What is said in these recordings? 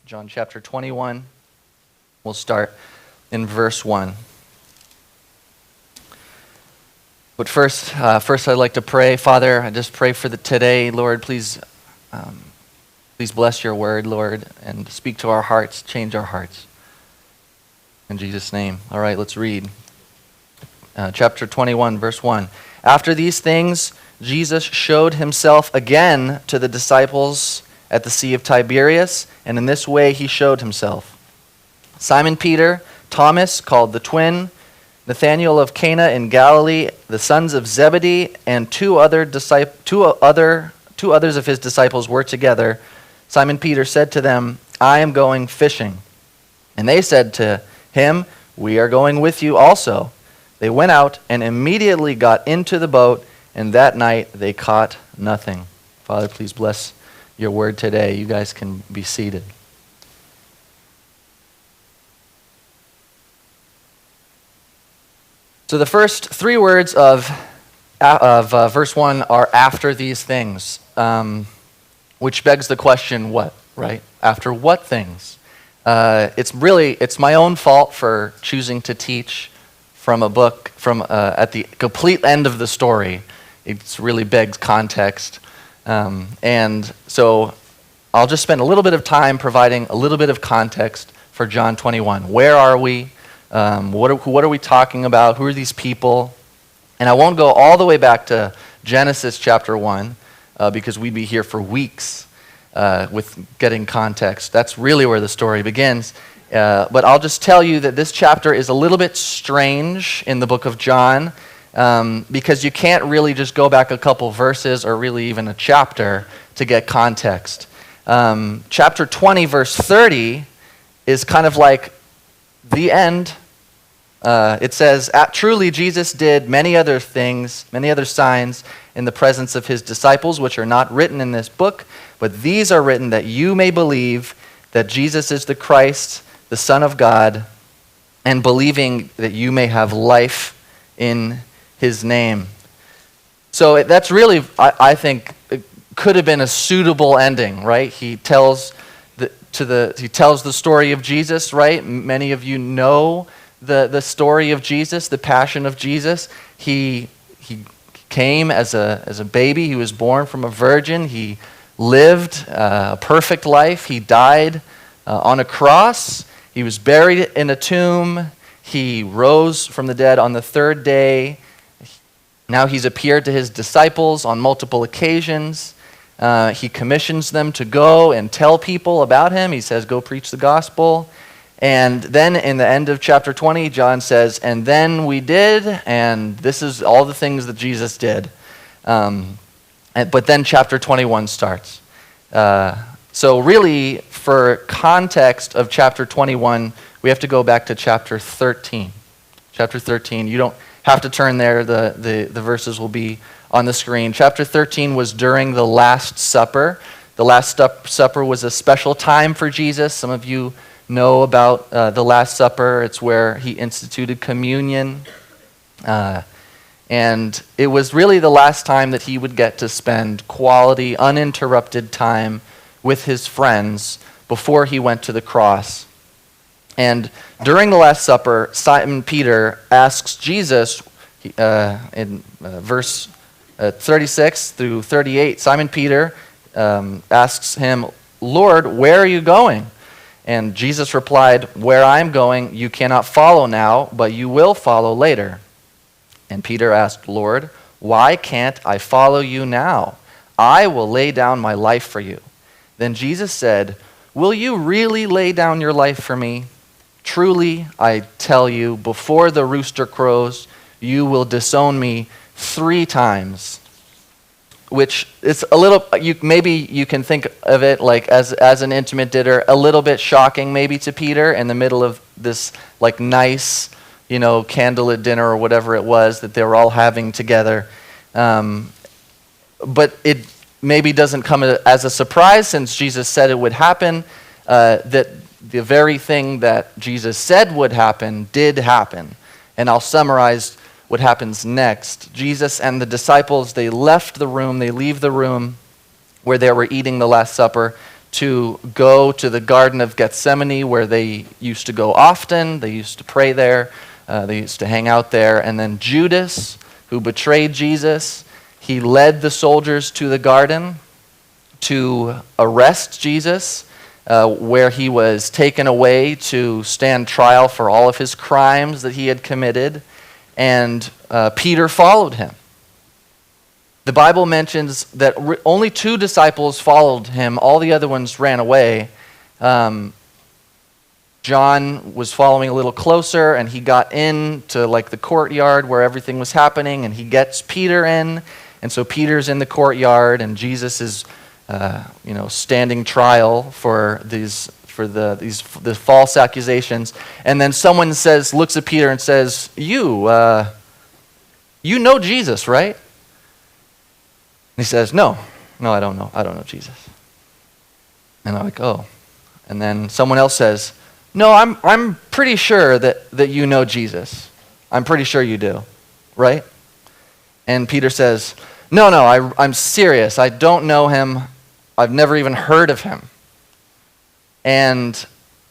John chapter 21. We'll start in verse 1. But first I'd like to pray. Father, I just pray for today, Lord. Please bless your word, Lord, and speak to our hearts, change our hearts. In Jesus' name. All right, let's read. Chapter 21, verse 1. After these things, Jesus showed himself again to the disciples at the Sea of Tiberias, and in this way he showed himself. Simon Peter, Thomas, called the twin, Nathanael of Cana in Galilee, the sons of Zebedee, and two others of his disciples were together. Simon Peter said to them, "I am going fishing." And they said to him, "We are going with you also." They went out and immediately got into the boat, and that night they caught nothing. Father, please bless your word today. You guys can be seated. So the first three words of verse 1 are "after these things," which begs the question, what, right? After what things? It's my own fault for choosing to teach from a book at the complete end of the story. It really begs context. And so I'll just spend a little bit of time providing a little bit of context for John 21. Where are we? What are we talking about? Who are these people? And I won't go all the way back to Genesis chapter 1 because we'd be here for weeks with getting context. That's really where the story begins. But I'll just tell you that this chapter is a little bit strange in the book of John because you can't really just go back a couple verses or really even a chapter to get context. Chapter 20, verse 30 is kind of like the end. It says, "Truly Jesus did many other things, many other signs in the presence of his disciples, which are not written in this book, but these are written that you may believe that Jesus is the Christ, the Son of God, and believing that you may have life in his name." So that's really, I think, it could have been a suitable ending, right? He tells the story of Jesus, right? Many of you know the story of Jesus, the passion of Jesus. He came as a baby. He was born from a virgin. He lived a perfect life. He died on a cross. He was buried in a tomb. He rose from the dead on the third day. Now he's appeared to his disciples on multiple occasions. He commissions them to go and tell people about him. He says, "Go preach the gospel." And then in the end of chapter 20, John says, "And then we did," and this is all the things that Jesus did. But then chapter 21 starts. So really, for context of chapter 21, we have to go back to chapter 13. Chapter 13, you don't have to turn there. The verses will be on the screen. Chapter 13 was during the Last Supper. The Last Supper was a special time for Jesus. Some of you know about the Last Supper. It's where he instituted communion. And it was really the last time that he would get to spend quality, uninterrupted time with his friends before he went to the cross. And during the Last Supper, Simon Peter asks Jesus, in verse 36 through 38, Simon Peter asks him, "Lord, where are you going?" And Jesus replied, "Where I am going, you cannot follow now, but you will follow later." And Peter asked, "Lord, why can't I follow you now? I will lay down my life for you." Then Jesus said, "Will you really lay down your life for me? Truly, I tell you, before the rooster crows, you will disown me 3 times. Which is a little, maybe you can think of it like as an intimate dinner, a little bit shocking maybe to Peter in the middle of this like nice, candlelit dinner or whatever it was that they were all having together. But it maybe doesn't come as a surprise since Jesus said it would happen, that the very thing that Jesus said would happen did happen. And I'll summarize what happens next. Jesus and the disciples, they leave the room where they were eating the Last Supper to go to the Garden of Gethsemane, where they used to go often. They used to pray there. They used to hang out there. And then Judas, who betrayed Jesus, he led the soldiers to the garden to arrest Jesus, where he was taken away to stand trial for all of his crimes that he had committed. And Peter followed him. The Bible mentions that only 2 disciples followed him. All the other ones ran away. John was following a little closer, and he got into like the courtyard where everything was happening, and he gets Peter in, and so Peter's in the courtyard, and Jesus is, standing trial for these false accusations, and then someone looks at Peter and says, "You know Jesus, right?" And he says, "No, I don't know Jesus." And I'm like, "Oh," and then someone else says, "No, I'm pretty sure that you know Jesus. I'm pretty sure you do, right?" And Peter says, No, I'm serious. I don't know him. I've never even heard of him." And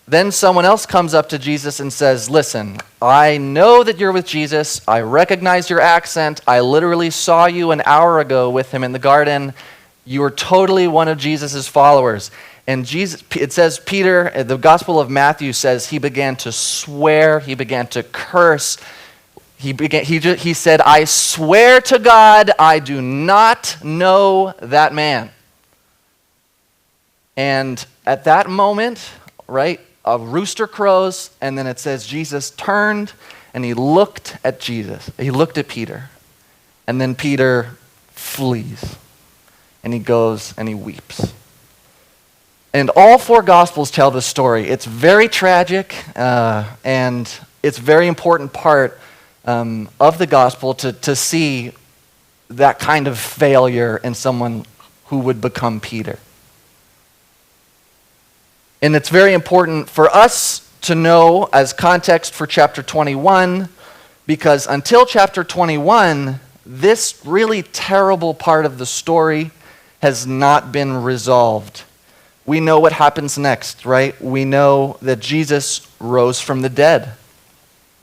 then someone else comes up to Jesus and says, "Listen, I know that you're with Jesus. I recognize your accent. I literally saw you an hour ago with him in the garden. You are totally one of Jesus' followers." And Jesus, it says Peter, the Gospel of Matthew says he began to swear, he began to curse. He said, "I swear to God, I do not know that man." And at that moment, right, a rooster crows, and then it says Jesus turned and he looked at Jesus. He looked at Peter. And then Peter flees. And he goes and he weeps. And all 4 Gospels tell this story. It's very tragic, and it's a very important part of the Gospel to see that kind of failure in someone who would become Peter. And it's very important for us to know as context for chapter 21, because until chapter 21, this really terrible part of the story has not been resolved. We know what happens next, right? We know that Jesus rose from the dead,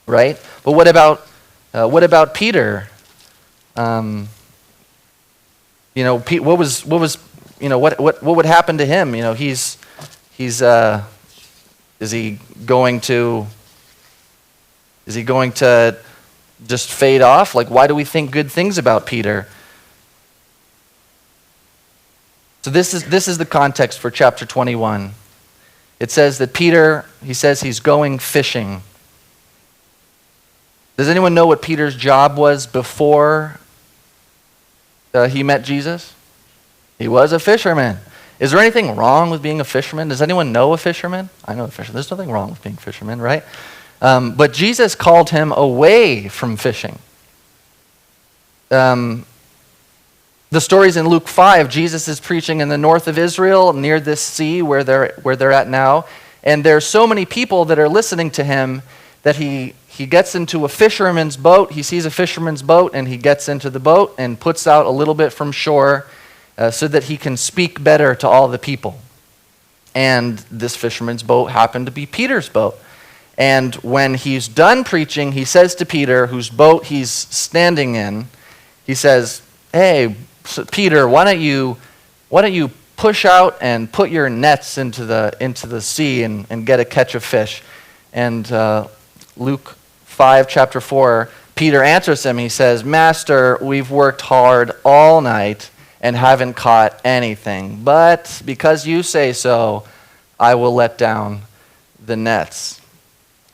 right? But what about Peter? What would happen to him? Is he going to just fade off? Like, why do we think good things about Peter? So this is the context for chapter 21. It says that Peter, he says he's going fishing. Does anyone know what Peter's job was before he met Jesus? He was a fisherman. Is there anything wrong with being a fisherman? Does anyone know a fisherman? I know a fisherman. There's nothing wrong with being a fisherman, right? But Jesus called him away from fishing. The stories in Luke 5, Jesus is preaching in the north of Israel, near this sea where they're at now, and there's so many people that are listening to him that he gets into a fisherman's boat. He sees a fisherman's boat, and he gets into the boat and puts out a little bit from shore so that he can speak better to all the people. And this fisherman's boat happened to be Peter's boat. And when he's done preaching, he says to Peter, whose boat he's standing in, he says, "Hey, Peter, why don't you push out and put your nets into the sea and get a catch of fish?" And Luke 5, chapter 4, Peter answers him. He says, "Master, we've worked hard all night and haven't caught anything. But because you say so, I will let down the nets."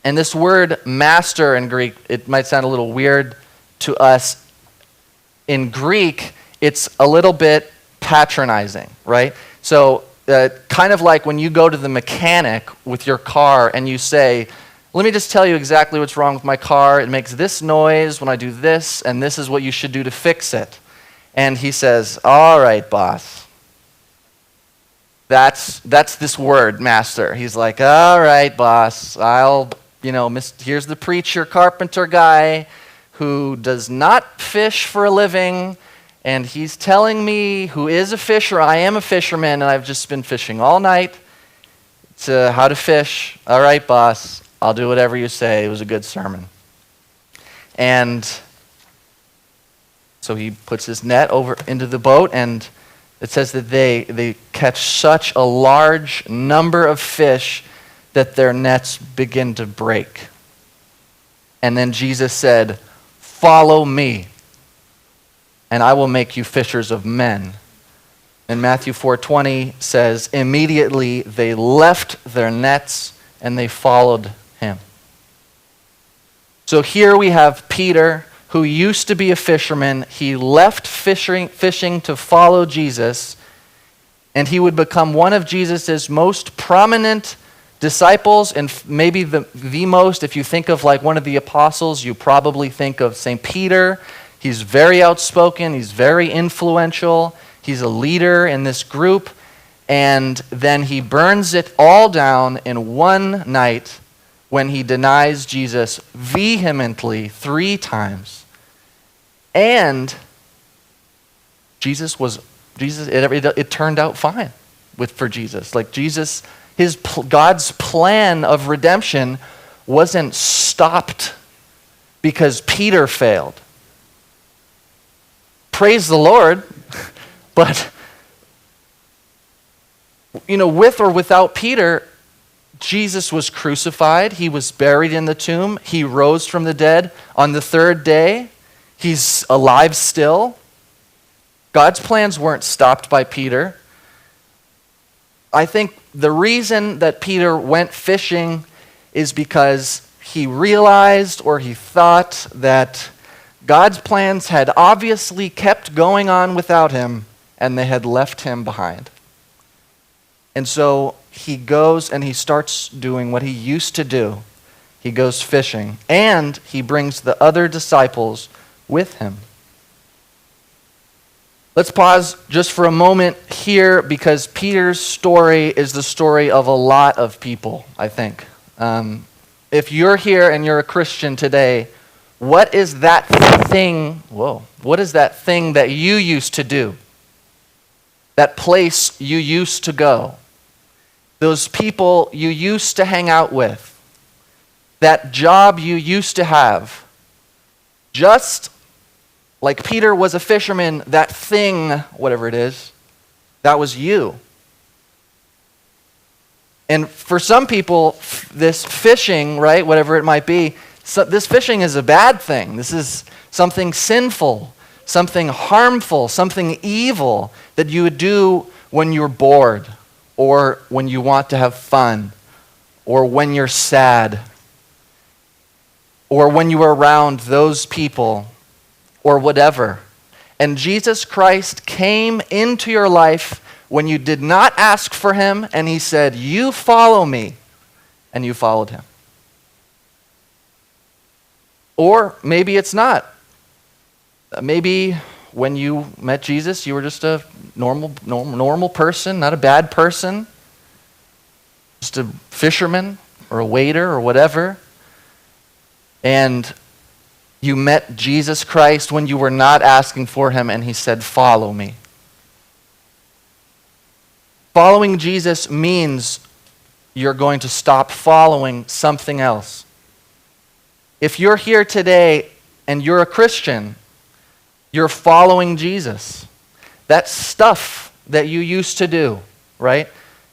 And this word master in Greek, it might sound a little weird to us. In Greek, it's a little bit patronizing, right? So kind of like when you go to the mechanic with your car and you say, "Let me just tell you exactly what's wrong with my car. It makes this noise when I do this, and this is what you should do to fix it." And he says, "All right, boss." That's this word, master. He's like, "All right, boss, here's the preacher, carpenter guy who does not fish for a living And he's telling me, who is a fisher, I am a fisherman, and I've just been fishing all night to how to fish. All right, boss, I'll do whatever you say. It was a good sermon. And so he puts his net over into the boat, and it says that they catch such a large number of fish that their nets begin to break. And then Jesus said, "Follow me, and I will make you fishers of men." And Matthew 4:20 says, immediately they left their nets and they followed him. So here we have Peter, who used to be a fisherman. He left fishing to follow Jesus, and he would become one of Jesus' most prominent disciples, and maybe the most. If you think of like one of the apostles, you probably think of St. Peter. He's very outspoken, he's very influential, he's a leader in this group, and then he burns it all down in one night when he denies Jesus vehemently 3 times. And it turned out fine for Jesus. Like Jesus, God's plan of redemption wasn't stopped because Peter failed. Praise the Lord, but with or without Peter, Jesus was crucified, he was buried in the tomb, he rose from the dead on the 3rd day, he's alive still. God's plans weren't stopped by Peter. I think the reason that Peter went fishing is because he realized, or he thought, that God's plans had obviously kept going on without him, and they had left him behind. And so he goes and he starts doing what he used to do. He goes fishing, and he brings the other disciples with him. Let's pause just for a moment here, because Peter's story is the story of a lot of people, I think. If you're here and you're a Christian today, what is that thing that you used to do? That place you used to go? Those people you used to hang out with? That job you used to have? Just like Peter was a fisherman, that thing, whatever it is, that was you. And for some people, this fishing, right, whatever it might be, this fishing is a bad thing. This is something sinful, something harmful, something evil that you would do when you're bored, or when you want to have fun, or when you're sad, or when you are around those people, or whatever. And Jesus Christ came into your life when you did not ask for him, and he said, "You follow me," and you followed him. Or maybe it's not. Maybe when you met Jesus, you were just a normal person, not a bad person, just a fisherman or a waiter or whatever. And you met Jesus Christ when you were not asking for him, and he said, "Follow me." Following Jesus means you're going to stop following something else. If you're here today and you're a Christian, you're following Jesus. That stuff that you used to do, right?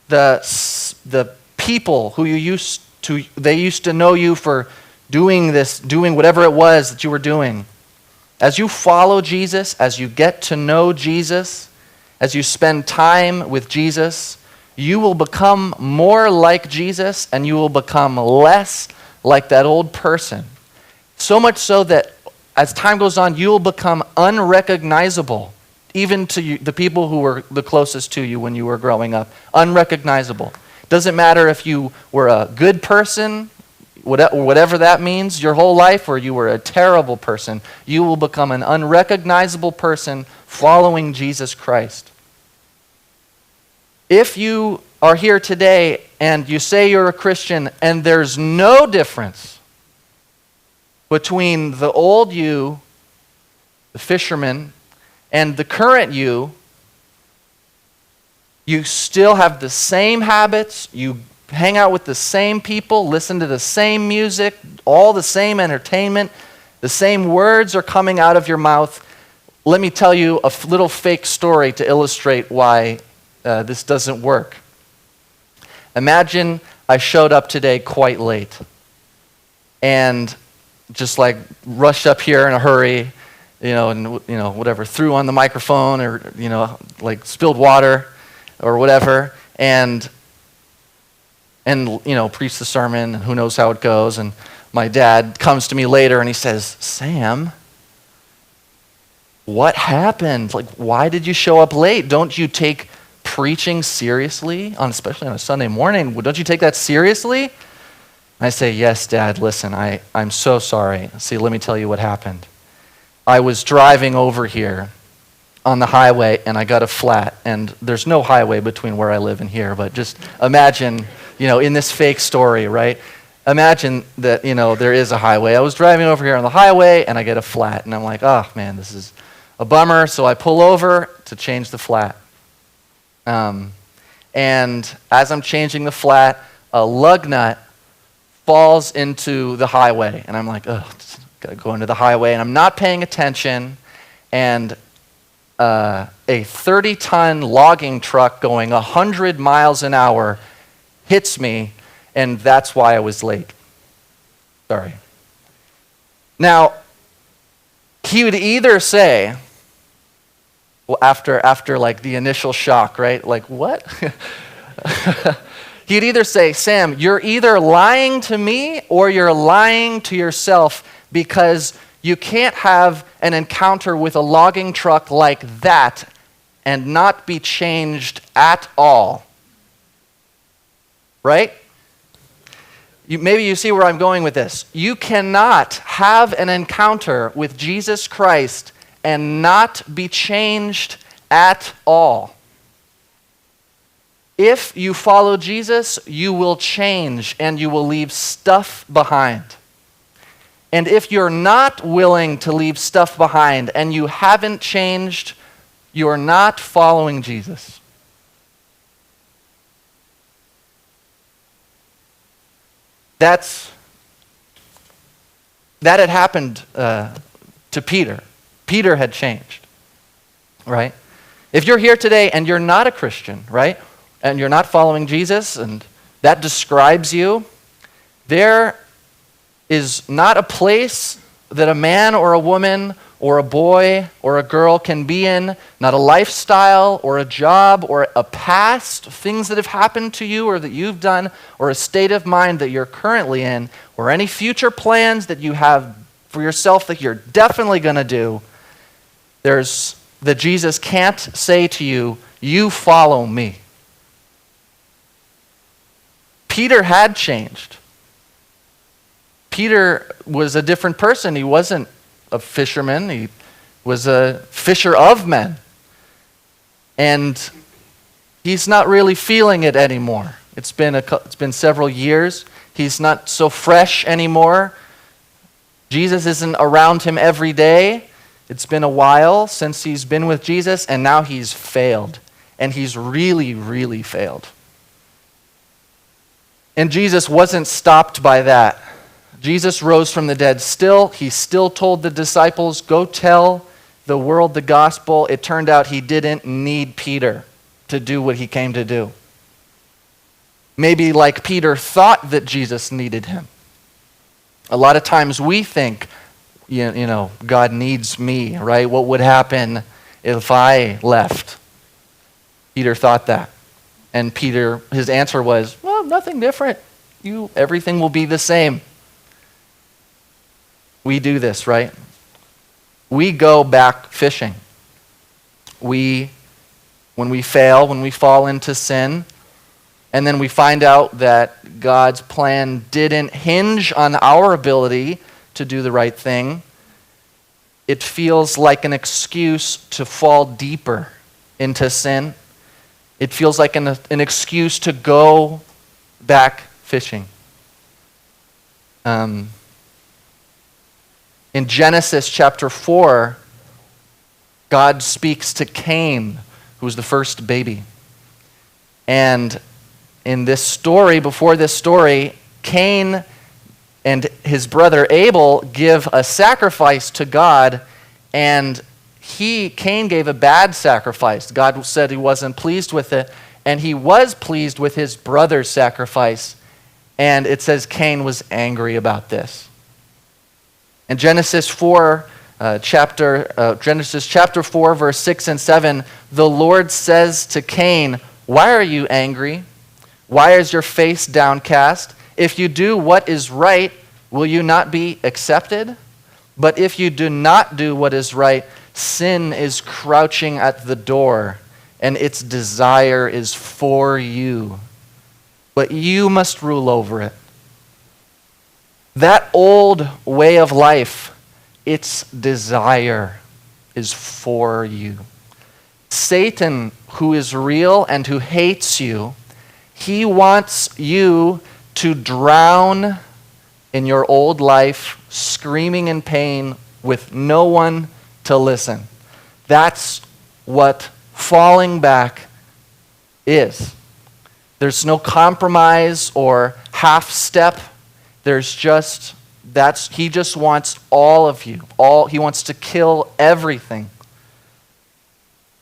The people who they used to know you for doing whatever it was that you were doing. As you follow Jesus, as you get to know Jesus, as you spend time with Jesus, you will become more like Jesus, and you will become less like that old person. So much so that as time goes on, you will become unrecognizable, even to the people who were the closest to you when you were growing up. Unrecognizable. Doesn't matter if you were a good person, whatever that means, your whole life, or you were a terrible person. You will become an unrecognizable person following Jesus Christ. If you are here today and you say you're a Christian and there's no difference between the old you, the fisherman, And the current you still have the same habits, you hang out with the same people, listen to the same music, all the same entertainment, the same words are coming out of your mouth. Let me tell you a little fake story to illustrate why this doesn't work. Imagine I showed up today quite late and just like rushed up here in a hurry, whatever, threw on the microphone or, like spilled water or whatever, and preach the sermon, and who knows how it goes. And my dad comes to me later and he says, "Sam, what happened? Like, why did you show up late? Don't you take preaching seriously, especially on a Sunday morning? Don't you take that seriously?" I say, "Yes, Dad, listen, I'm so sorry. See, let me tell you what happened. I was driving over here on the highway and I got a flat, and there's no highway between where I live and here, but just imagine, in this fake story, right? Imagine that, there is a highway. I was driving over here on the highway and I get a flat, and I'm like, oh man, this is a bummer. So I pull over to change the flat. And as I'm changing the flat, a lug nut falls into the highway, and I'm like, oh, gotta go into the highway, and I'm not paying attention, and a 30-ton logging truck going 100 miles an hour hits me, and that's why I was late. Sorry. Now, he would either say, well, after like the initial shock, right? Like, what? He'd either say, "Sam, you're either lying to me or you're lying to yourself, because you can't have an encounter with a logging truck like that and not be changed at all." Right? Maybe you see where I'm going with this. You cannot have an encounter with Jesus Christ and not be changed at all. If you follow Jesus, you will change and you will leave stuff behind. And if you're not willing to leave stuff behind and you haven't changed, you're not following Jesus. That had happened to Peter. Peter had changed, right? If you're here today and you're not a Christian, right, and you're not following Jesus, and that describes you, there is not a place that a man or a woman or a boy or a girl can be in, not a lifestyle or a job or a past, things that have happened to you or that you've done, or a state of mind that you're currently in, or any future plans that you have for yourself that you're definitely going to do, that Jesus can't say to you, "You follow me." Peter had changed. Peter was a different person. He wasn't a fisherman. He was a fisher of men. And he's not really feeling it anymore. It's been several years. He's not so fresh anymore. Jesus isn't around him every day. It's been a while since he's been with Jesus, and now he's failed. And he's really, really failed. And Jesus wasn't stopped by that. Jesus rose from the dead still. He still told the disciples, "Go tell the world the gospel." It turned out he didn't need Peter to do what he came to do. Maybe like Peter thought that Jesus needed him. A lot of times we think, God needs me, right? What would happen if I left? Peter thought that. And Peter, his answer was, well, nothing different. Everything will be the same. We do this, right? We go back fishing. When we fail, when we fall into sin, and then we find out that God's plan didn't hinge on our ability to do the right thing, it feels like an excuse to fall deeper into sin. It feels like an excuse to go back fishing. In Genesis chapter 4, God speaks to Cain, who was the first baby. And in this story, before this story, Cain and his brother Abel give a sacrifice to God, and Cain gave a bad sacrifice. God said he wasn't pleased with it, and he was pleased with his brother's sacrifice. And it says Cain was angry about this. In Genesis chapter 4, verse 6 and 7, the Lord says to Cain, "Why are you angry? Why is your face downcast? If you do what is right, will you not be accepted? But if you do not do what is right, sin is crouching at the door, and its desire is for you. But you must rule over it." That old way of life, its desire is for you. Satan, who is real and who hates you, he wants you to drown in your old life, screaming in pain with no one to listen. That's what falling back is. There's no compromise or half step. There's just, he just wants all of you. He wants to kill everything.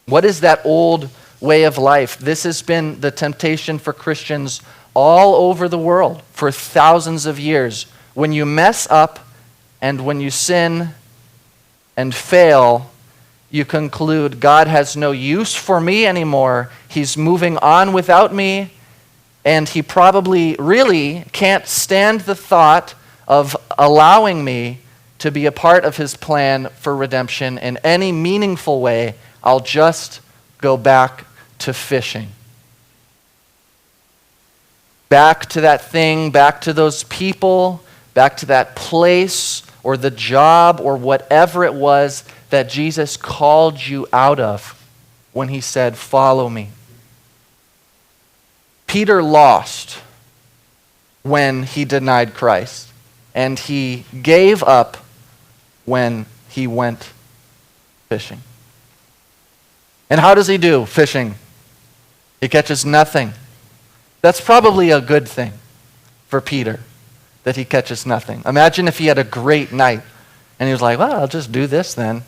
What is that old way of life? This has been the temptation for Christians all over the world for thousands of years. When you mess up and when you sin and fail, you conclude God has no use for me anymore. He's moving on without me, and he probably really can't stand the thought of allowing me to be a part of his plan for redemption in any meaningful way. I'll just go back to fishing. Back to that thing, back to those people, back to that place or the job or whatever it was that Jesus called you out of when he said, "Follow me." Peter lost when he denied Christ, and he gave up when he went fishing. And how does he do fishing? He catches nothing. That's probably a good thing for Peter, that he catches nothing. Imagine if he had a great night and he was like, "Well, I'll just do this then,"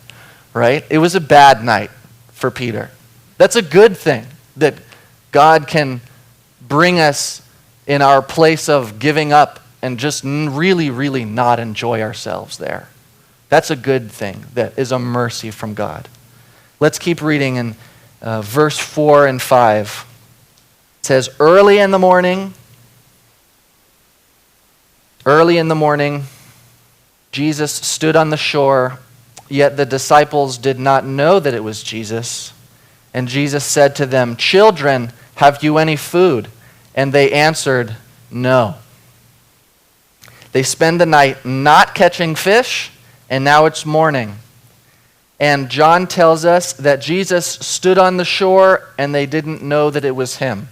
right? It was a bad night for Peter. That's a good thing, that God can bring us in our place of giving up and just really, really not enjoy ourselves there. That's a good thing. That is a mercy from God. Let's keep reading in verse 4 and 5. It says, early in the morning, Jesus stood on the shore, yet the disciples did not know that it was Jesus. And Jesus said to them, "Children, have you any food?" And they answered, "No." They spend the night not catching fish, and now it's morning. And John tells us that Jesus stood on the shore and they didn't know that it was him.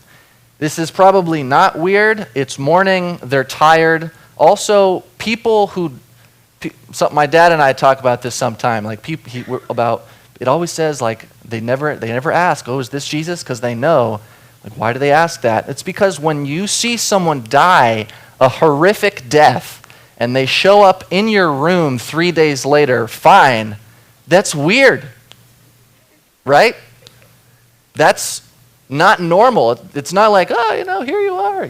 This is probably not weird. It's morning, they're tired. Also, my dad and I talk about this sometime. Like it always says like they never ask, "Oh, is this Jesus?" Because they know. Like, why do they ask that? It's because when you see someone die a horrific death and they show up in your room 3 days later, fine, that's weird, right? That's not normal. It's not like, "Oh, here you are,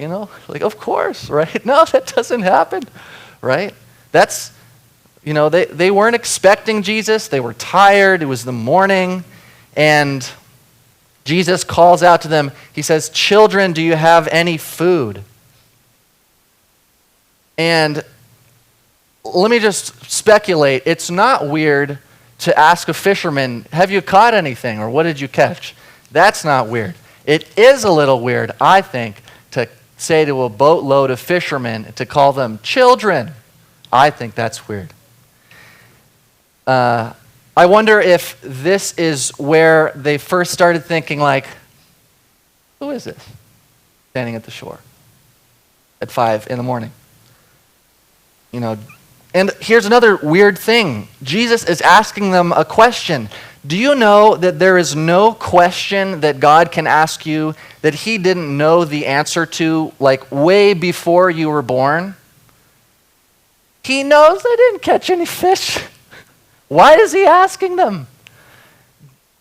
like, of course," right? No, that doesn't happen, right? That's, they weren't expecting Jesus. They were tired. It was the morning, and Jesus calls out to them. He says, "Children, do you have any food?" And let me just speculate. It's not weird to ask a fisherman, "Have you caught anything?" or "What did you catch?" That's not weird. It is a little weird, I think, to say to a boatload of fishermen, to call them children. I think that's weird. I wonder if this is where they first started thinking, like, who is this standing at the shore at 5 a.m? And here's another weird thing. Jesus is asking them a question. Do you know that there is no question that God can ask you that he didn't know the answer to, like way before you were born? He knows they didn't catch any fish. Why is he asking them?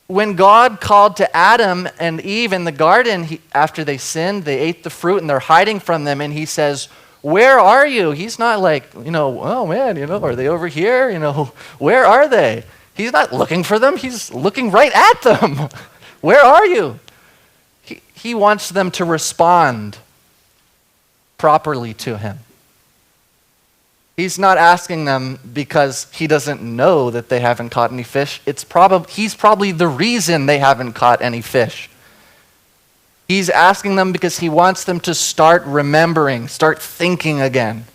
When God called to Adam and Eve in the garden, after they sinned, they ate the fruit and they're hiding from them, and he says, "Where are you?" He's not like, "Oh man, are they over here? Where are they?" He's not looking for them. He's looking right at them. Where are you? He wants them to respond properly to him. He's not asking them because he doesn't know that they haven't caught any fish. He's probably the reason they haven't caught any fish. He's asking them because he wants them to start remembering, start thinking again.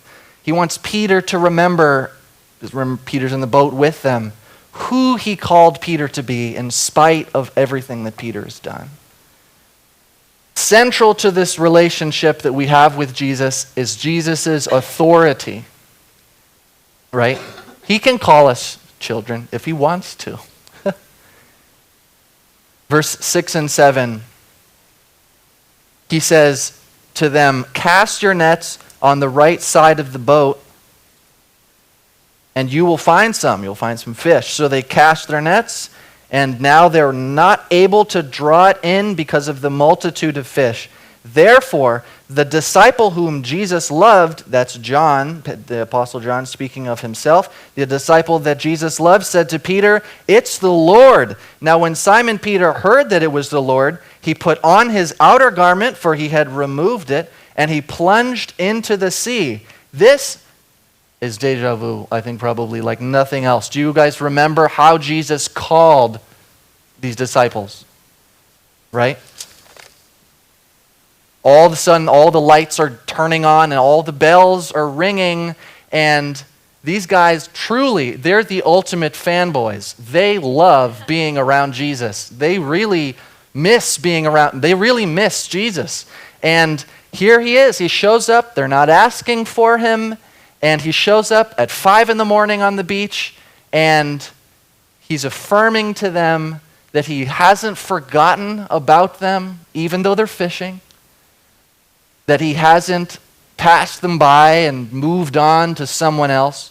He wants Peter to remember, because remember Peter's in the boat with them, who he called Peter to be in spite of everything that Peter has done. Central to this relationship that we have with Jesus is Jesus' authority. Right? He can call us children if he wants to. Verse 6 and 7, he says to them, "Cast your nets on the right side of the boat, and you will find some. You'll find some fish." So they cast their nets, and now they're not able to draw it in because of the multitude of fish. Therefore, the disciple whom Jesus loved, that's John, the Apostle John speaking of himself, the disciple that Jesus loved said to Peter, "It's the Lord." Now when Simon Peter heard that it was the Lord, he put on his outer garment, for he had removed it, and he plunged into the sea. This is deja vu, I think probably like nothing else. Do you guys remember how Jesus called these disciples? Right? All of a sudden, all the lights are turning on and all the bells are ringing. And these guys, truly, they're the ultimate fanboys. They love being around Jesus. They really miss Jesus. And here he is. He shows up. They're not asking for him. And he shows up at 5 a.m. on the beach. And he's affirming to them that he hasn't forgotten about them, even though they're fishing. That he hasn't passed them by and moved on to someone else.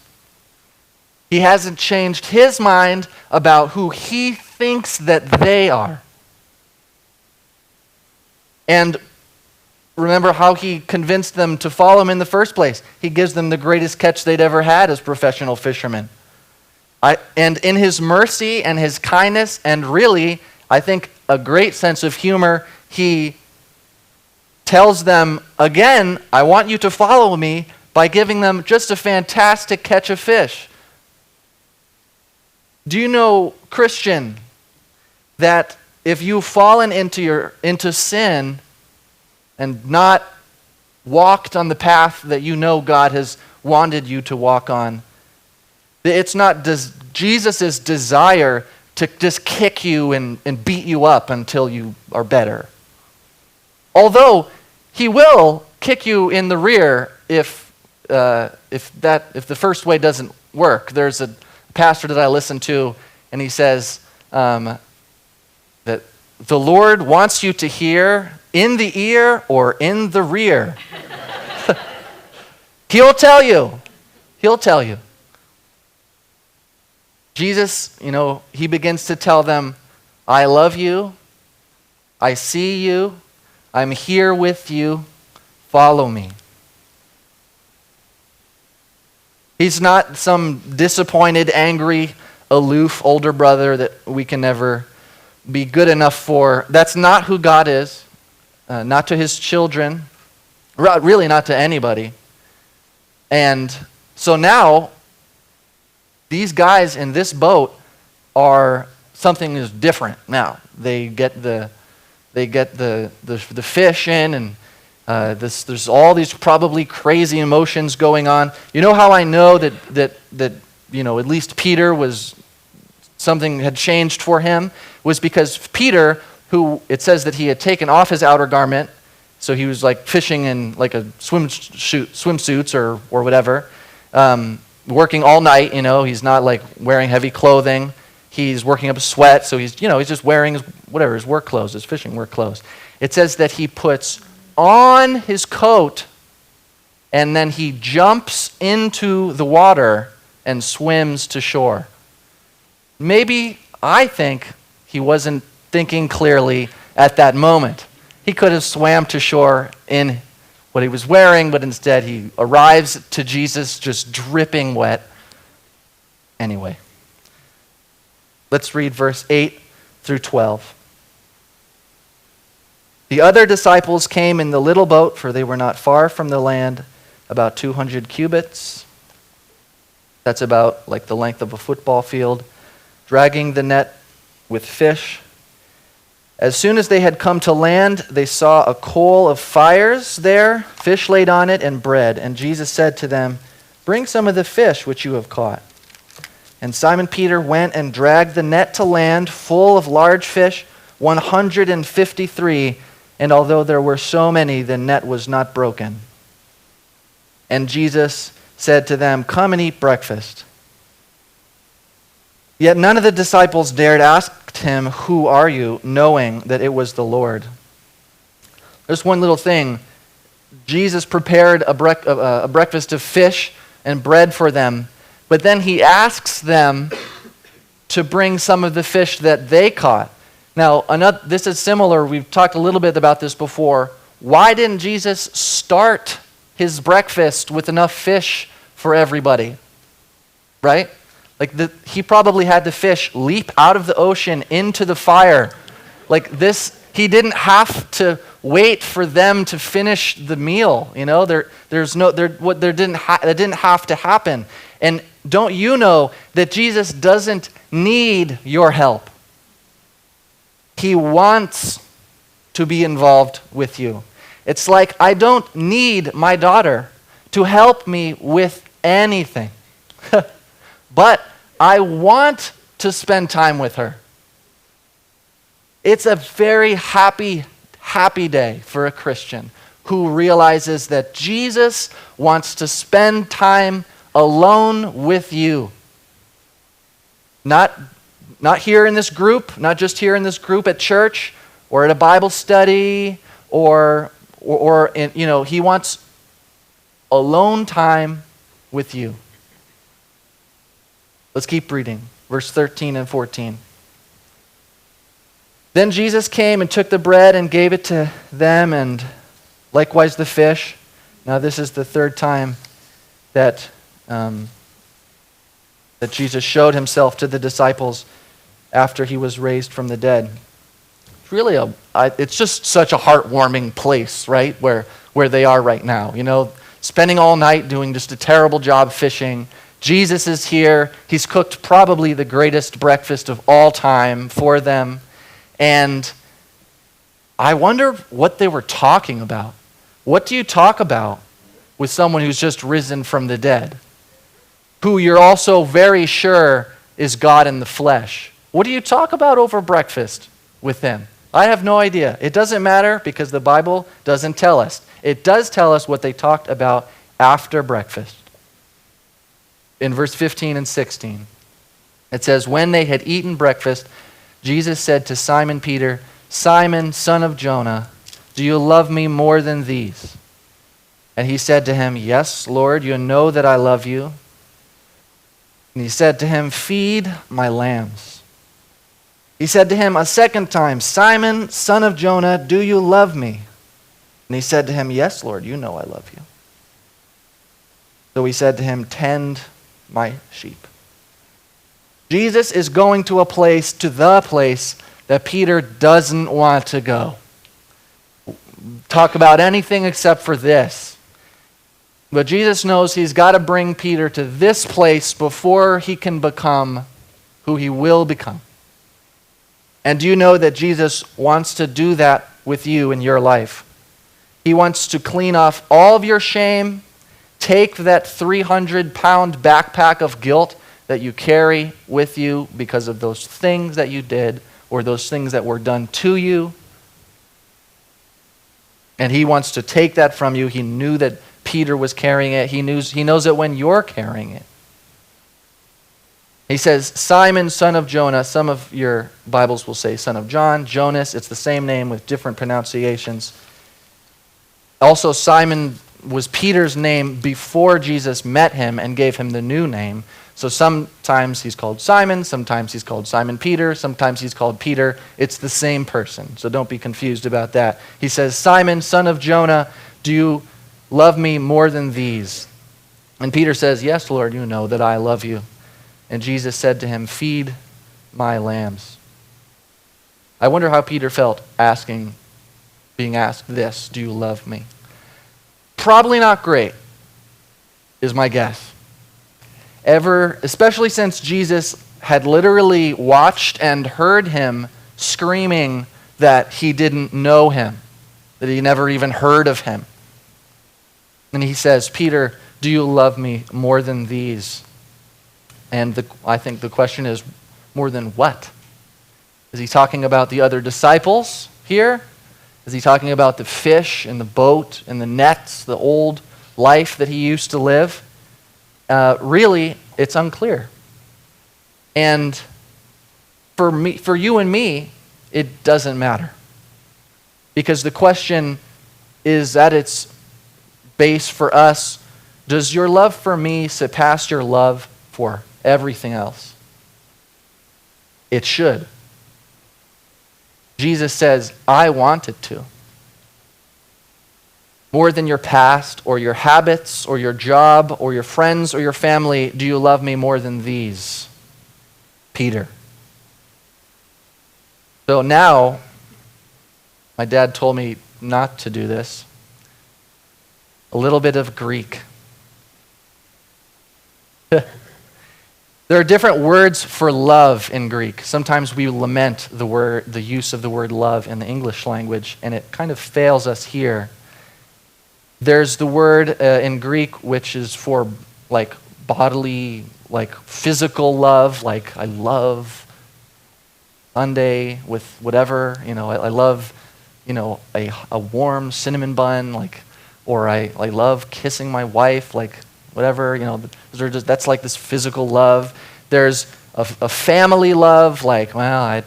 He hasn't changed his mind about who he thinks that they are. And remember how he convinced them to follow him in the first place. He gives them the greatest catch they'd ever had as professional fishermen. And in his mercy and his kindness, and really, I think, a great sense of humor, he tells them, again, "I want you to follow me," by giving them just a fantastic catch of fish. Do you know, Christian, that if you've fallen into sin and not walked on the path that you know God has wanted you to walk on, it's not Jesus' desire to just kick you and beat you up until you are better. Although he will kick you in the rear if the first way doesn't work. There's a pastor that I listen to, and he says that the Lord wants you to hear in the ear or in the rear. He'll tell you. He'll tell you. Jesus, he begins to tell them, "I love you. I see you. I'm here with you. Follow me." He's not some disappointed, angry, aloof older brother that we can never be good enough for. That's not who God is. Not to his children. Really not to anybody. And so now, these guys in this boat are something is different now. They get the fish in, and there's all these probably crazy emotions going on. You know how I know that at least Peter something had changed for him, was because Peter, who it says that he had taken off his outer garment, so he was like fishing in like a swimsuits or whatever, working all night. He's not like wearing heavy clothing. He's working up a sweat, so he's just wearing his work clothes, his fishing work clothes. It says that he puts on his coat and then he jumps into the water and swims to shore. Maybe, I think, he wasn't thinking clearly at that moment. He could have swam to shore in what he was wearing, but instead he arrives to Jesus just dripping wet. Anyway, let's read verse 8 through 12. The other disciples came in the little boat, for they were not far from the land, about 200 cubits. That's about like the length of a football field, dragging the net with fish. As soon as they had come to land, they saw a coal of fires there, fish laid on it, and bread. And Jesus said to them, "Bring some of the fish which you have caught." And Simon Peter went and dragged the net to land, full of large fish, 153, and although there were so many, the net was not broken. And Jesus said to them, "Come and eat breakfast." Yet none of the disciples dared ask him, "Who are you?" knowing that it was the Lord. There's one little thing. Jesus prepared a breakfast of fish and bread for them, but then he asks them to bring some of the fish that they caught. Now, this is similar. We've talked a little bit about this before. Why didn't Jesus start his breakfast with enough fish for everybody? Right? He probably had the fish leap out of the ocean into the fire. Like this, he didn't have to wait for them to finish the meal. That didn't have to happen. And don't you know that Jesus doesn't need your help? He wants to be involved with you. It's like I don't need my daughter to help me with anything. But I want to spend time with her. It's a very happy day for a Christian who realizes that Jesus wants to spend time alone with you. Not here in this group, not just here in this group at church or at a Bible study or he wants alone time with you. Let's keep reading. Verse 13 and 14. Then Jesus came and took the bread and gave it to them, and likewise the fish. Now this is the third time that Jesus showed himself to the disciples after he was raised from the dead. It's really it's just such a heartwarming place, right? Where they are right now. Spending all night doing just a terrible job fishing. Jesus is here. He's cooked probably the greatest breakfast of all time for them. And I wonder what they were talking about. What do you talk about with someone who's just risen from the dead? Who you're also very sure is God in the flesh. What do you talk about over breakfast with him? I have no idea. It doesn't matter because the Bible doesn't tell us. It does tell us what they talked about after breakfast. In verse 15 and 16, it says, "When they had eaten breakfast, Jesus said to Simon Peter, 'Simon, son of Jonah, do you love me more than these?' And he said to him, 'Yes, Lord, you know that I love you.' And he said to him, 'Feed my lambs.' He said to him a second time, 'Simon, son of Jonah, do you love me?' And he said to him, 'Yes, Lord, you know I love you.' So he said to him, 'Tend my sheep.'" Jesus is going to the place that Peter doesn't want to go. Talk about anything except for this. But Jesus knows he's got to bring Peter to this place before he can become who he will become. And do you know that Jesus wants to do that with you in your life? He wants to clean off all of your shame, take that 300-pound backpack of guilt that you carry with you because of those things that you did or those things that were done to you. And he wants to take that from you. He knew that Peter was carrying it. He knows it when you're carrying it. He says, Simon, son of Jonah. Some of your Bibles will say son of John, Jonas. It's the same name with different pronunciations. Also, Simon was Peter's name before Jesus met him and gave him the new name. So sometimes he's called Simon, sometimes he's called Simon Peter, sometimes he's called Peter. It's the same person, so don't be confused about that. He says, Simon, son of Jonah, do you love me more than these? And Peter says, yes, Lord, you know that I love you. And Jesus said to him, feed my lambs. I wonder how Peter felt being asked this, do you love me? Probably not great, is my guess. Especially since Jesus had literally watched and heard him screaming that he didn't know him, that he never even heard of him. And he says, Peter, do you love me more than these? And I think the question is, more than what? Is he talking about the other disciples here? Is he talking about the fish and the boat and the nets, the old life that he used to live? Really, it's unclear. And for you and me, it doesn't matter. Because the question is at its base for us, does your love for me surpass your love for everything else? It should. Jesus says, I want it to. More than your past or your habits or your job or your friends or your family, do you love me more than these? Peter. So now, my dad told me not to do this. A little bit of Greek. There are different words for love in Greek. Sometimes we lament the use of the word love in the English language, and it kind of fails us here. There's the word in Greek which is for like bodily, like physical love, like I love Sunday with whatever, I love, a warm cinnamon bun, or I love kissing my wife, like whatever, that's like this physical love. There's a family love, like, well,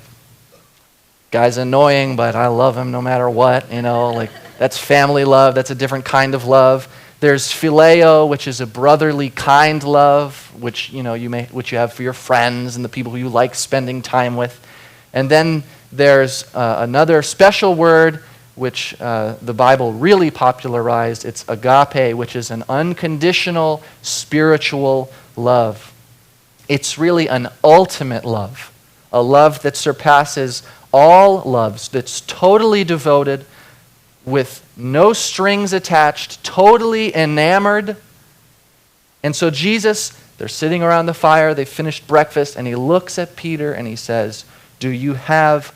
guy's annoying, but I love him no matter what, that's family love. That's a different kind of love. There's phileo, which is a brotherly kind love, which you have for your friends and the people who you like spending time with. And then there's another special word which the Bible really popularized. It's agape, which is an unconditional spiritual love. It's really an ultimate love, a love that surpasses all loves, that's totally devoted, with no strings attached, totally enamored. And so Jesus, they're sitting around the fire, they finished breakfast, and he looks at Peter and he says, do you have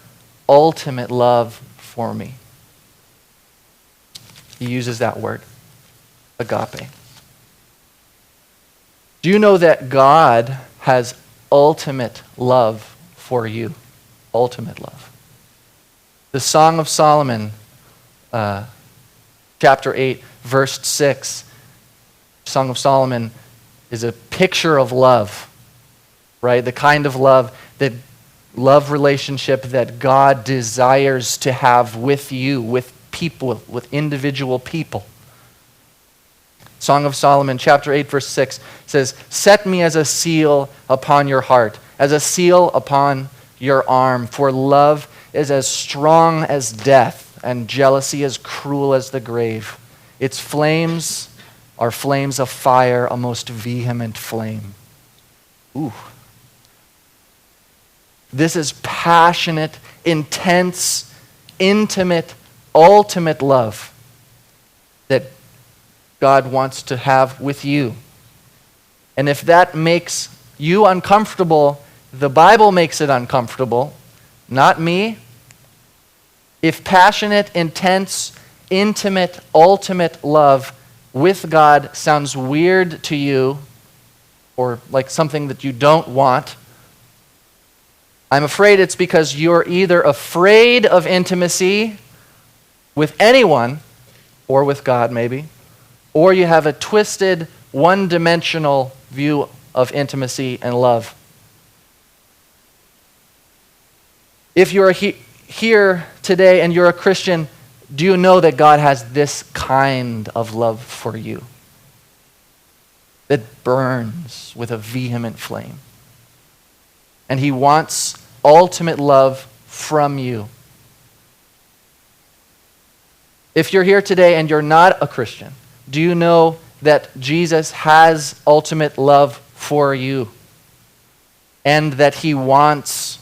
ultimate love for me? He uses that word, agape. Do you know that God has ultimate love for you? Ultimate love. The Song of Solomon, chapter 8, verse 6. Song of Solomon is a picture of love, right? The kind of love relationship that God desires to have with you, with people, with individual people. Song of Solomon, chapter 8, verse 6 says, set me as a seal upon your heart, as a seal upon your arm, for love is as strong as death, and jealousy as cruel as the grave. Its flames are flames of fire, a most vehement flame. Ooh. This is passionate, intense, intimate, ultimate love that God wants to have with you. And if that makes you uncomfortable, the Bible makes it uncomfortable, not me. If passionate, intense, intimate, ultimate love with God sounds weird to you, or like something that you don't want, I'm afraid it's because you're either afraid of intimacy with anyone, or with God maybe, or you have a twisted, one-dimensional view of intimacy and love. If you're here today and you're a Christian, do you know that God has this kind of love for you that burns with a vehement flame? And he wants ultimate love from you. If you're here today and you're not a Christian, do you know that Jesus has ultimate love for you? And that he wants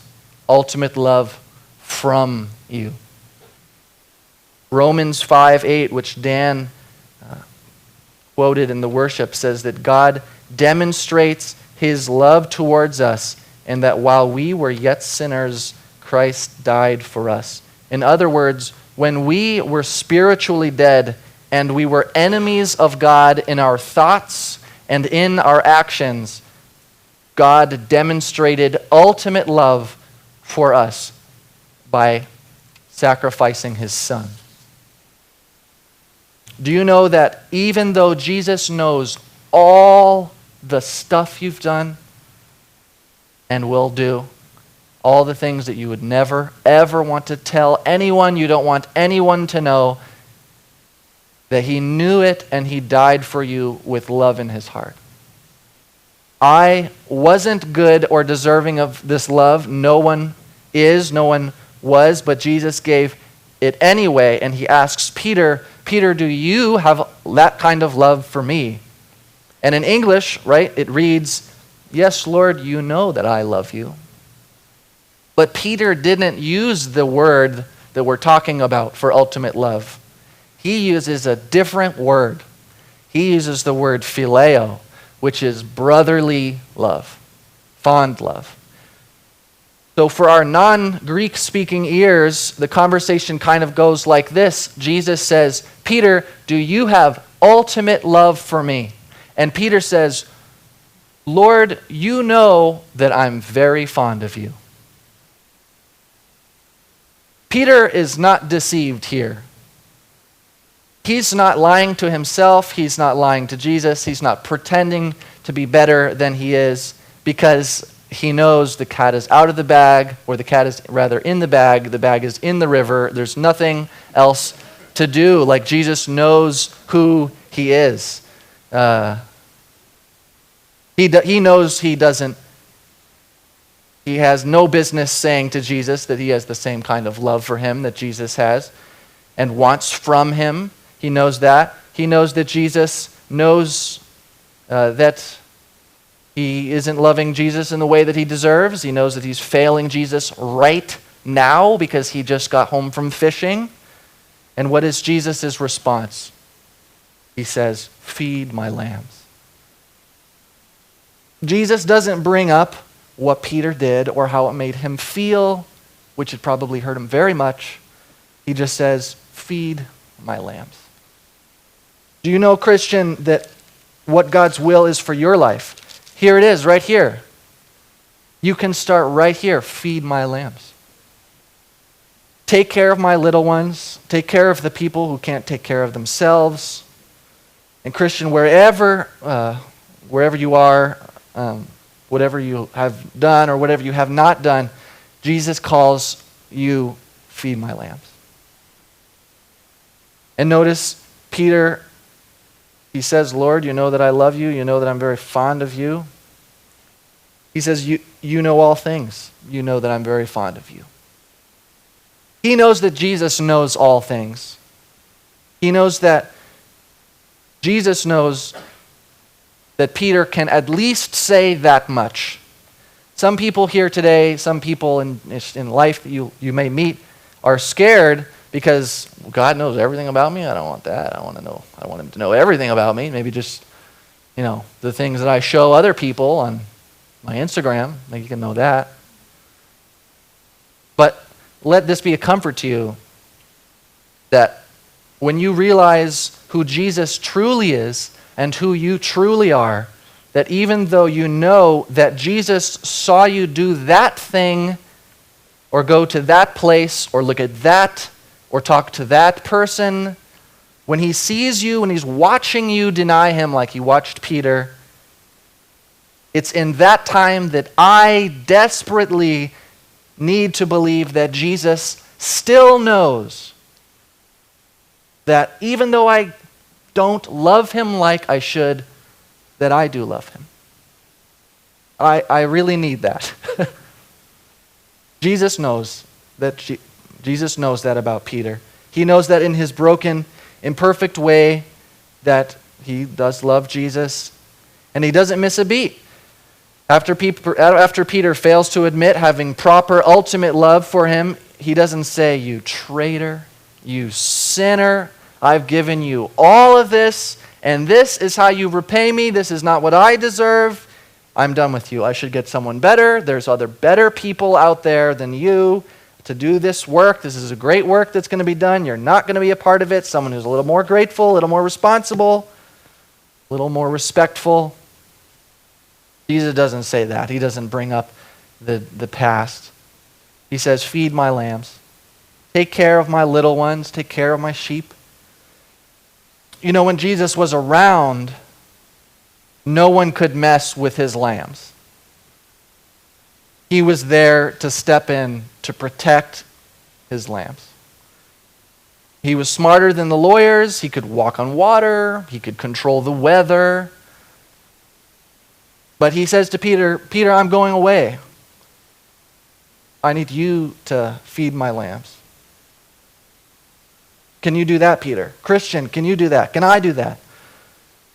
ultimate love from you? Romans 5:8, which Dan quoted in the worship, says that God demonstrates his love towards us, and that while we were yet sinners, Christ died for us. In other words, when we were spiritually dead and we were enemies of God in our thoughts and in our actions, God demonstrated ultimate love for us by sacrificing his Son. Do you know that even though Jesus knows all the stuff you've done and will do, all the things that you would never, ever want to tell anyone, you don't want anyone to know, that he knew it and he died for you with love in his heart? I wasn't good or deserving of this love. No one is, no one was, but Jesus gave it anyway, and he asks Peter, Peter, do you have that kind of love for me? And in English, right, it reads, yes, Lord, you know that I love you. But Peter didn't use the word that we're talking about for ultimate love. He uses a different word. He uses the word phileo, which is brotherly love, fond love. So for our non-Greek speaking ears, the conversation kind of goes like this. Jesus says, Peter, do you have ultimate love for me? And Peter says, Lord, you know that I'm very fond of you. Peter is not deceived here. He's not lying to himself. He's not lying to Jesus. He's not pretending to be better than he is, because he knows the cat is out of the bag, or the cat is rather in the bag is in the river. There's nothing else to do. Like, Jesus knows who he is. He knows he has no business saying to Jesus that he has the same kind of love for him that Jesus has and wants from him. He knows that. He knows that Jesus knows that he isn't loving Jesus in the way that he deserves. He knows that he's failing Jesus right now because he just got home from fishing. And what is Jesus' response? He says, feed my lambs. Jesus doesn't bring up what Peter did or how it made him feel, which had probably hurt him very much. He just says, feed my lambs. Do you know, Christian, that what God's will is for your life? Here it is, right here. You can start right here. Feed my lambs. Take care of my little ones. Take care of the people who can't take care of themselves. And Christian, wherever you are, whatever you have done or whatever you have not done, Jesus calls you, feed my lambs. And notice Peter, he says, Lord, you know that I love you. You know that I'm very fond of you. He says, you know all things. You know that I'm very fond of you. He knows that Jesus knows all things. He knows that Jesus knows that Peter can at least say that much. Some people here today, some people in life that you may meet are scared because God knows everything about me. I don't want that. I want him to know everything about me. Maybe just, the things that I show other people on my Instagram, maybe you can know that. But let this be a comfort to you that when you realize who Jesus truly is and who you truly are, that even though you know that Jesus saw you do that thing or go to that place or look at that or talk to that person, when he sees you, when he's watching you deny him like he watched Peter, it's in that time that I desperately need to believe that Jesus still knows that even though I don't love him like I should, that I do love him. I really need that. Jesus knows that Jesus knows that about Peter. He knows that in his broken, imperfect way that he does love Jesus, and he doesn't miss a beat. After Peter fails to admit having proper, ultimate love for him, he doesn't say, "You traitor, you sinner, I've given you all of this, and this is how you repay me. This is not what I deserve. I'm done with you. I should get someone better. There's other better people out there than you to do this work. This is a great work that's going to be done. You're not going to be a part of it. Someone who's a little more grateful, a little more responsible, a little more respectful." Jesus doesn't say that. He doesn't bring up the past. He says, "Feed my lambs. Take care of my little ones. Take care of my sheep." You know, when Jesus was around, no one could mess with his lambs. He was there to step in to protect his lambs. He was smarter than the lawyers. He could walk on water. He could control the weather. But he says to Peter, "Peter, I'm going away. I need you to feed my lambs." Can you do that, Peter? Christian, can you do that? Can I do that?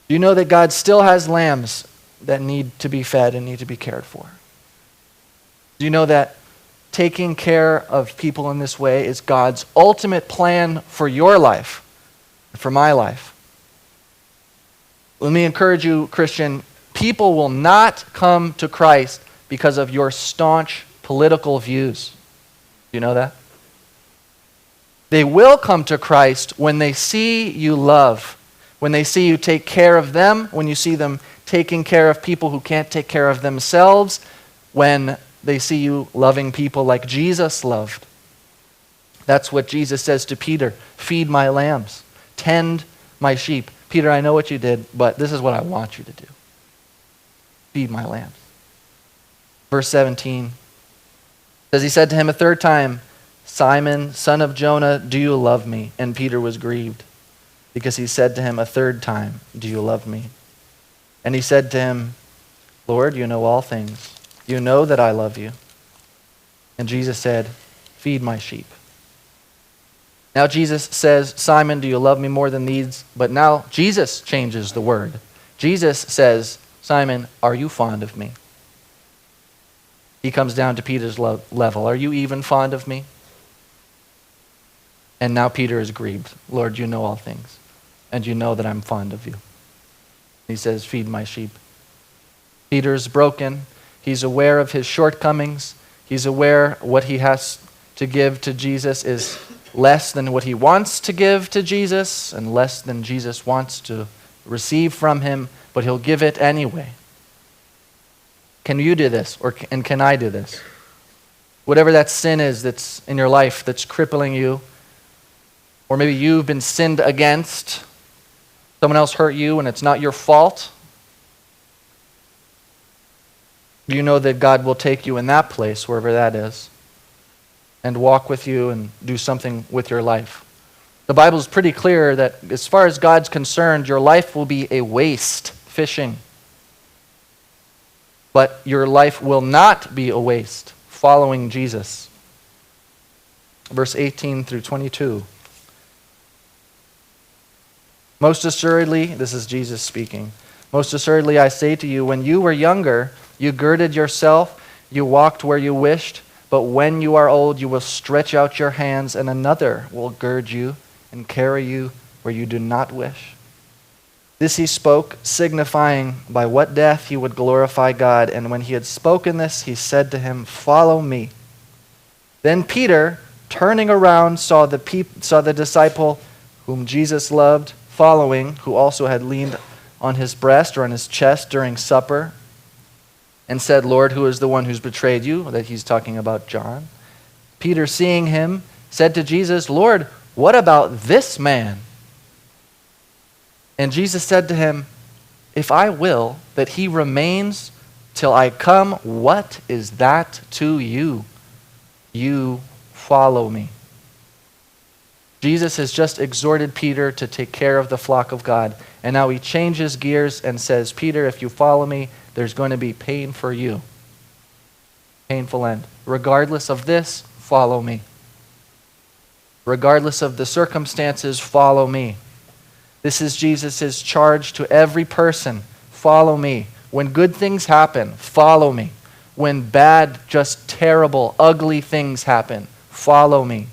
Do you know that God still has lambs that need to be fed and need to be cared for? Do you know that taking care of people in this way is God's ultimate plan for your life, for my life? Let me encourage you, Christian, people will not come to Christ because of your staunch political views. Do you know that? They will come to Christ when they see you love, when they see you take care of them, when you see them taking care of people who can't take care of themselves, when they see you loving people like Jesus loved. That's what Jesus says to Peter, "Feed my lambs, tend my sheep." Peter, I know what you did, but this is what I want you to do. Feed my lambs. Verse 17 says, he said to him a third time, "Simon, son of Jonah, do you love me?" And Peter was grieved because he said to him a third time, "Do you love me?" And he said to him, "Lord, you know all things. You know that I love you." And Jesus said, "Feed my sheep." Now Jesus says, "Simon, do you love me more than these?" But now Jesus changes the word. Jesus says, "Simon, are you fond of me?" He comes down to Peter's level. "Are you even fond of me?" And now Peter is grieved. "Lord, you know all things, and you know that I'm fond of you." He says, "Feed my sheep." Peter's broken. He's aware of his shortcomings. He's aware what he has to give to Jesus is less than what he wants to give to Jesus and less than Jesus wants to receive from him, but he'll give it anyway. Can you do this? And can I do this? Whatever that sin is that's in your life that's crippling you, or maybe you've been sinned against, someone else hurt you and it's not your fault. Do you know that God will take you in that place, wherever that is, and walk with you and do something with your life? The Bible is pretty clear that as far as God's concerned, your life will be a waste fishing. But your life will not be a waste following Jesus. Verse 18 through 22. "Most assuredly," this is Jesus speaking, "most assuredly I say to you, when you were younger, you girded yourself, you walked where you wished, but when you are old, you will stretch out your hands, and another will gird you and carry you where you do not wish." This he spoke, signifying by what death he would glorify God. And when he had spoken this, he said to him, "Follow me." Then Peter, turning around, saw the disciple whom Jesus loved following, who also had leaned on his breast or on his chest during supper, and said, "Lord, who is the one who's betrayed you?" That he's talking about John. Peter, seeing him, said to Jesus, "Lord, what about this man?" And Jesus said to him, "If I will that he remains till I come, what is that to you? You follow me. Jesus has just exhorted Peter to take care of the flock of God. And now he changes gears and says, Peter, if you follow me, there's going to be pain for you. Painful end. Regardless of this, follow me. Regardless of the circumstances, follow me. This is Jesus' charge to every person. Follow me. When good things happen, follow me. When bad, just terrible, ugly things happen, follow me.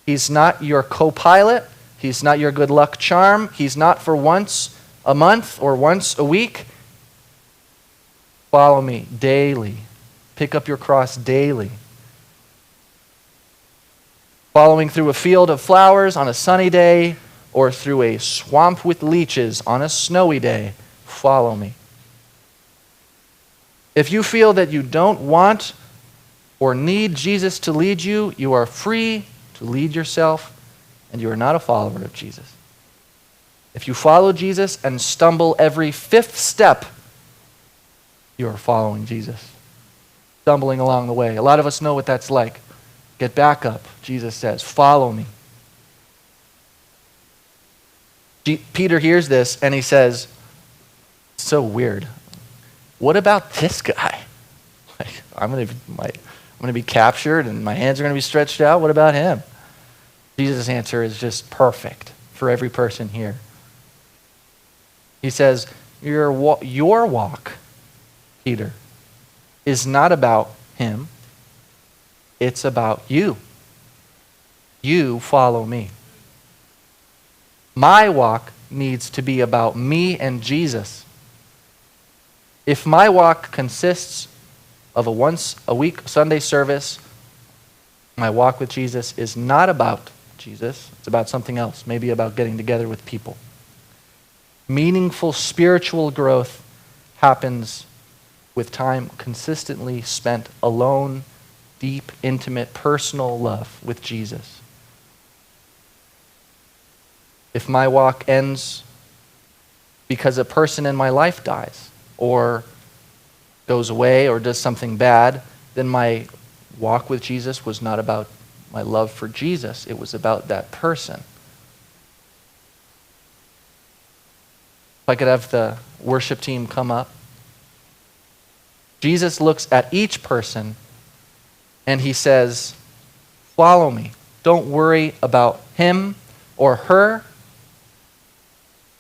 He's not your co-pilot. He's not your good luck charm. He's not for once a month or once a week. Follow me daily. Pick up your cross daily. Following through a field of flowers on a sunny day or through a swamp with leeches on a snowy day, follow me. If you feel that you don't want or need Jesus to lead you, you are free to lead yourself, and you are not a follower of Jesus. If you follow Jesus and stumble every fifth step, you are following Jesus. Stumbling along the way. A lot of us know what that's like. Get back up, Jesus says. Follow me. Peter hears this and he says, so weird. What about this guy? Like, I'm going to be captured and my hands are going to be stretched out. What about him? Jesus' answer is just perfect for every person here. He says, your walk, Peter, is not about him. It's about you. You follow me. My walk needs to be about me and Jesus. If my walk consists of a once-a-week Sunday service, my walk with Jesus is not about Jesus. It's about something else, maybe about getting together with people. Meaningful spiritual growth happens with time consistently spent alone, deep, intimate, personal love with Jesus. If my walk ends because a person in my life dies, or goes away, or does something bad, then my walk with Jesus was not about my love for Jesus. It was about that person. If I could have the worship team come up. Jesus looks at each person and he says, follow me. Don't worry about him or her.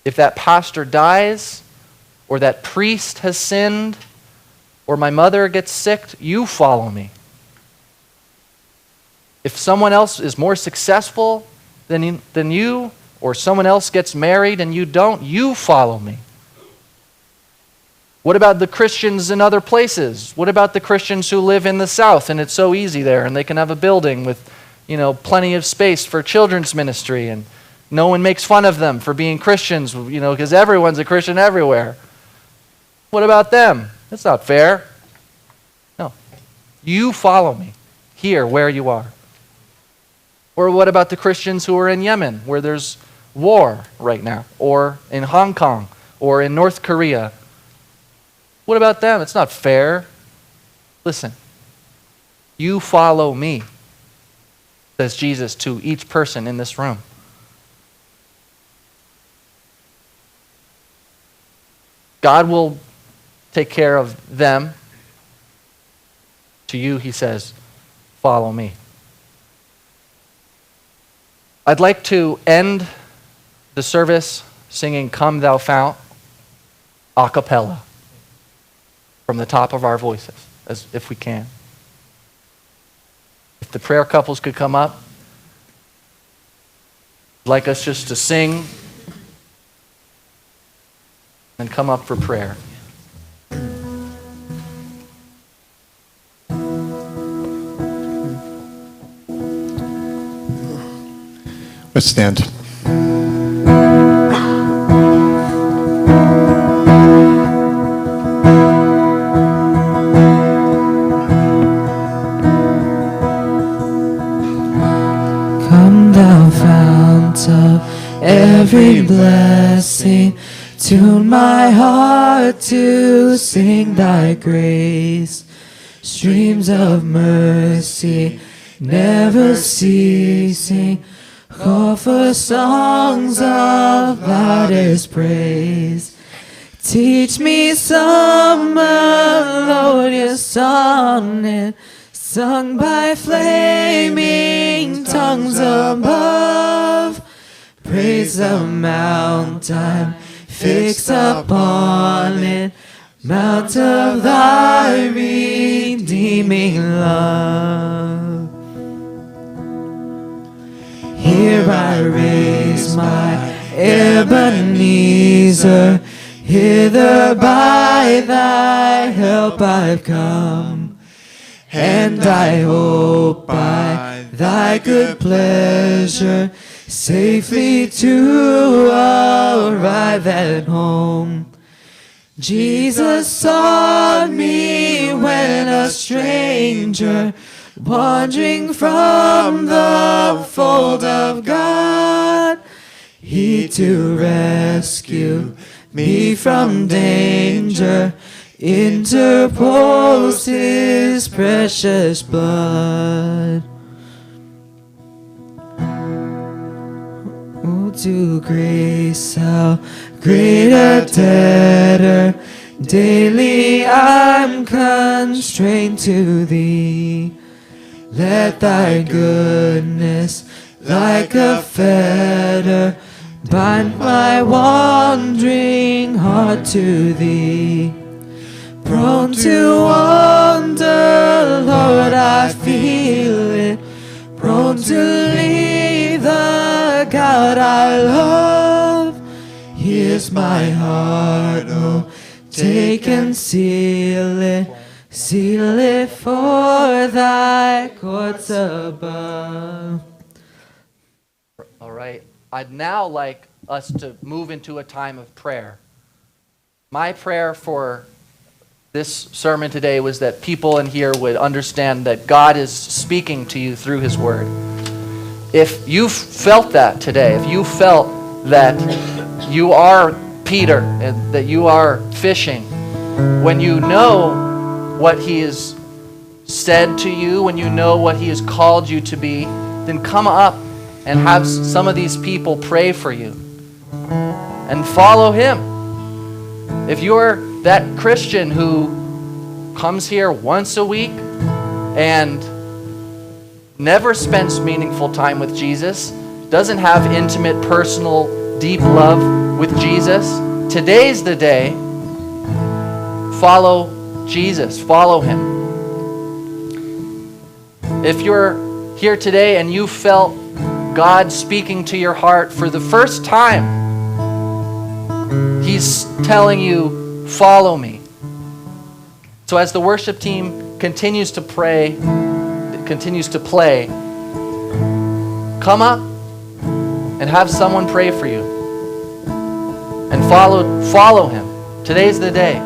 If that pastor dies, or that priest has sinned, or my mother gets sick, you follow me. If someone else is more successful than you, or someone else gets married and you don't, you follow me. What about the Christians in other places? What about the Christians who live in the South and it's so easy there and they can have a building with, plenty of space for children's ministry and no one makes fun of them for being Christians, because everyone's a Christian everywhere. What about them? That's not fair. No. You follow me here where you are. Or what about the Christians who are in Yemen, where there's war right now, or in Hong Kong, or in North Korea? What about them? It's not fair. Listen, you follow me, says Jesus to each person in this room. God will take care of them. To you, he says, follow me. I'd like to end the service singing Come Thou Fount a cappella from the top of our voices, as if we can. If the prayer couples could come up, I'd like us just to sing and come up for prayer. Let's stand. Come thou fount of every blessing, tune my heart to sing thy grace. streams of mercy never ceasing. Call for songs of loudest praise. Teach me some melodious sonnet sung by flaming tongues above. Praise the mountain, fix upon it, mount of thy redeeming love. Here I raise my Ebenezer, hither by thy help I've come, and I hope by thy good pleasure safely to arrive at home. Jesus sought me when a stranger, wandering from the fold of God. He to rescue me from danger interposed his precious blood. Oh, to grace, how great a debtor daily I'm constrained to thee. Let thy goodness, like a fetter, bind my wandering heart to thee. Prone to wander, Lord, I feel it. Prone to leave the God I love. Here's my heart, oh, take and seal it. Seal it for thy courts above. All right. I'd now like us to move into a time of prayer. My prayer for this sermon today was that people in here would understand that God is speaking to you through His Word. If you felt that today, if you felt that you are Peter and that you are fishing, when you know what He has said to you, when you know what He has called you to be, then come up and have some of these people pray for you and follow Him. If you're that Christian who comes here once a week and never spends meaningful time with Jesus, doesn't have intimate, personal, deep love with Jesus, today's the day. Follow Jesus. Follow Him. If you're here today and you felt God speaking to your heart for the first time, He's telling you, follow me. So as the worship team continues to pray, continues to play, come up and have someone pray for you. And follow Him. Today's the day.